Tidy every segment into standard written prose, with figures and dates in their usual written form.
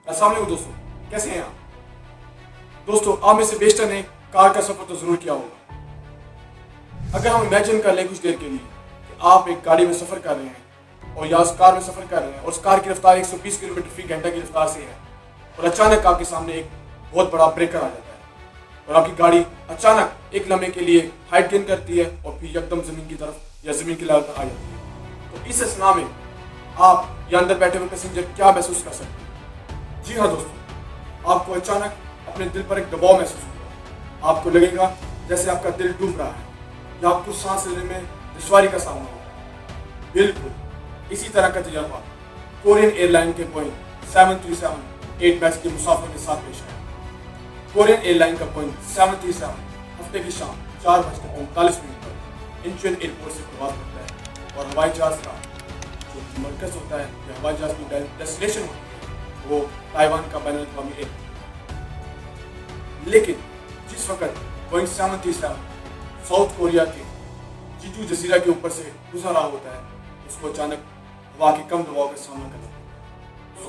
अस्सलाम वालेकुम दोस्तों, कैसे हैं आप? दोस्तों, आप में से बेशतर ने कार का सफ़र तो ज़रूर किया होगा। अगर हम इमेजिन कर लें कुछ देर के लिए कि आप एक गाड़ी में सफ़र कर रहे हैं और या उस कार में सफ़र कर रहे हैं और उस कार की रफ्तार 120 किलोमीटर फी घंटा की रफ्तार से है और अचानक आपके सामने एक बहुत बड़ा ब्रेकर आ जाता है और आपकी गाड़ी अचानक एक लम्हे के लिए हाइट गेन करती है और फिर एकदम ज़मीन की तरफ या ज़मीन की लेवल पर आ जाती है। तो इस असना में आप या अंदर बैठे हुए पैसेंजर क्या महसूस कर सकते हैं? जी हाँ दोस्तों, आपको अचानक अपने दिल पर एक दबाव महसूस होगा। आपको लगेगा जैसे आपका दिल डूब रहा है या आपको सांस लेने में दुश्वारी का सामना होगा। बिल्कुल इसी तरह का तजर्बा कोरियन एयरलाइन के बोइंग 737 8 मैक्स के मुसाफिर के साथ पेश आया। कोरियन एयरलाइन का बोइंग 737 हफ्ते की शाम 4:45 पर इंचियन एयरपोर्ट से प्रवास करता है और हवाई जहाज का जो मरकज होता है या हवाई जहाज की डेस्टिनेशन होती है वो ताइवान का बैनुल-अक़वामी एयरपोर्ट। लेकिन जिस वक्त बोइंग 737 साउथ कोरिया के जीजू जजीरा के ऊपर से गुजर रहा होता है, उसको अचानक हवा के कम दबाव का सामना करना पड़ता है। तो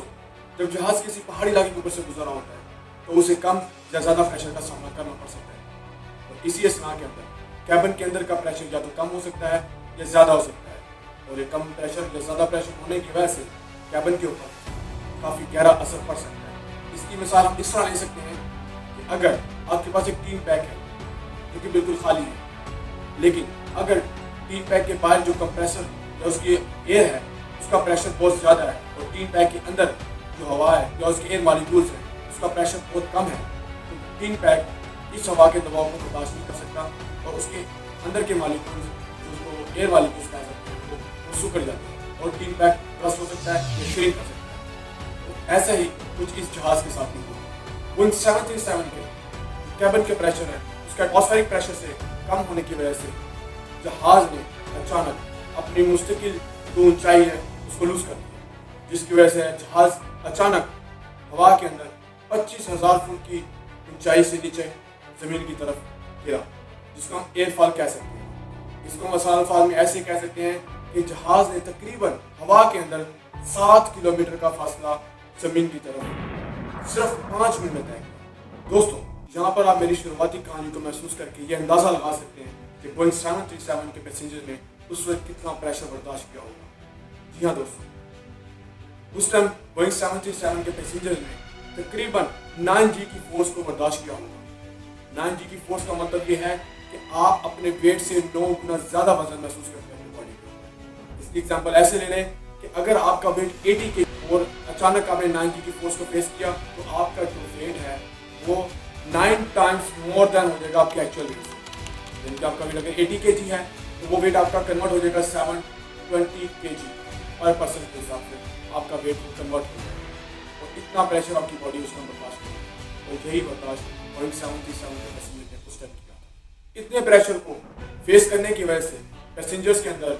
जब जहाज किसी पहाड़ी इलाके के ऊपर से गुजर रहा होता है तो उसे कम या ज़्यादा प्रेशर का सामना करना पड़ सकता है और इसी असना के अंदर कैबिन के अंदर का प्रेशर या तो कम हो सकता है या ज़्यादा हो सकता है और ये कम प्रेशर या ज़्यादा प्रेशर होने की वजह से कैबिन के ऊपर काफ़ी गहरा असर पड़ सकता है। इसकी मिसाल हम इस तरह ले सकते हैं कि अगर आपके पास एक टीन पैक है जो कि बिल्कुल खाली है, लेकिन अगर टीन पैक के बाहर जो कंप्रेसर या उसकी एयर है उसका प्रेशर बहुत ज़्यादा है और टीन पैक के अंदर जो हवा है या उसके एयर मालिक्यूल्स है उसका प्रेशर बहुत कम है, तो टीन पैक इस हवा के दबाव को बर्दाश्त नहीं कर सकता और उसके अंदर के मालिक्यूल्स जो एयर मालिक्यूल्स कह सकते हैं वो सिकुड़ जाते हैं और टीन पैक बर्स्ट हो सकता है या श्रिंक कर सकता है। ऐसा ही कुछ इस जहाज के साथ नहीं हुआ। बोइंग 737 के कैबिन के प्रेशर है उसका एटमॉस्फेरिक प्रेशर से कम होने की वजह से जहाज ने अचानक अपनी मुस्तकिल जो ऊंचाई है उसको लूज कर दिया, जिसकी वजह से जहाज अचानक हवा के अंदर 25,000 फुट की ऊंचाई से नीचे ज़मीन की तरफ गिरा, जिसको हम एयरफॉल कह सकते हैं। इसको मसाल अल्फाज में ऐसे कह सकते हैं कि जहाज ने तकरीबन हवा के अंदर 7 किलोमीटर का फासला ज़मीन की तरफ सिर्फ 5 मिनट में तय किया। दोस्तों, यहाँ पर आप मेरी शुरुआती कहानी को महसूस करके ये अंदाज़ा लगा सकते हैं कि बोइंग 737 के पैसेंजर ने उस वक्त कितना प्रेशर बर्दाश्त किया होगा। जी हाँ दोस्तों, उस टाइम बोइंग 737 के पैसेंजर ने तकरीबन 9G की फोर्स को बर्दाश्त किया होगा। 9G की फोर्स का मतलब ये है कि आप अपने वेट से 9 गुना ज़्यादा वजन महसूस करते हैं अपनी बॉडी को। इसकी एग्जाम्पल ऐसे ले लें कि अगर आपका वेट 80 के और अचानक आपने 9G की फोर्स को फेस किया तो आपका जो वेट है वो 9 टाइम्स मोर देन हो जाएगा आपके एक्चुअल वेट से। यानी कि आपका वेट अगर 80 kg है तो वो वेट आपका कन्वर्ट हो जाएगा 720 kg पर पर्सन के हिसाब से आपका वेट कन्वर्ट हो जाएगा और इतना प्रेशर आपकी बॉडी उसमें बर्दाश्त करेगी और यही बर्दाश्त बोइंग 737 के पैसेंजर ने उस टाइम किया था। इतने प्रेशर को फेस करने की वजह से पैसेंजर्स के अंदर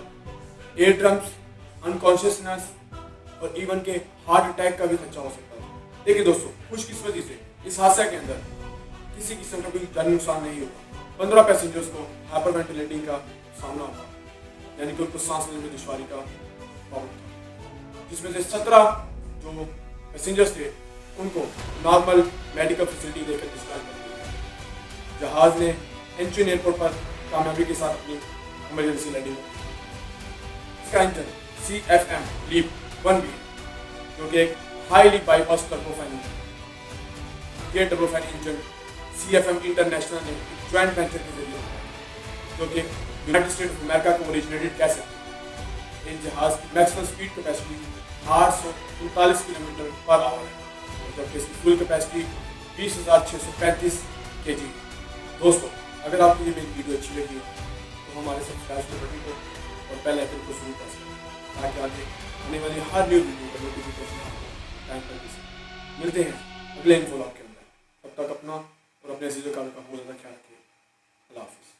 एयर ड्रम्स, अनकॉन्शियसनेस और इवन के हार्ट अटैक का भी खर्चा हो सकता है। लेकिन दोस्तों, खुशकिस्मती से इस हादसे के अंदर किसी किस्म का कोई जानी नुकसान नहीं हुआ। 15 पैसेंजर्स को हाइपरवेंटिलेटिंग का सामना हुआ, यानी कि उनको सांस लेने में दुश्वारी का प्रॉब्लम था, जिसमें से 17 जो पैसेंजर्स थे उनको नॉर्मल मेडिकल फैसिलिटी देकर डिस्चार्ज कर दिया। जहाज ने इंचियन एयरपोर्ट पर कामयाबी के साथ अपनी इमरजेंसी लैंडिंग की। इसका इंजन CFM LEAP 1B जो कि एक हाईली बाईपास टर्बोफैन इंजन, ये टर्बोफैन इंजन CFM इंटरनेशनल ने जॉइंट वेंचर के जरिए जो कि यूनाइटेड स्टेट ऑफ अमेरिका को ओरिजिनेटेड कह सकते हैं। इस जहाज की maximum speed capacity 839 kilometre per hour है, जबकि इसकी फुल कैपेसिटी 20,635 kg। दोस्तों, अगर आपको ये मेरी वीडियो अच्छी लगी तो हमारे सब्सक्राइब के बटन को और बेल आइकन को जरूर प्रेस करें ताकि आगे आने वाली हर न्यू वीडियो का नोटिफिकेशन आपको टाइम पर मिले। मिलते हैं अगले इन्फो व्लॉग के अंदर। तब तक अपना और अपने अजीज़ों का बहुत ज़्यादा ख्याल रखिए। अल्लाह हाफ़िज़।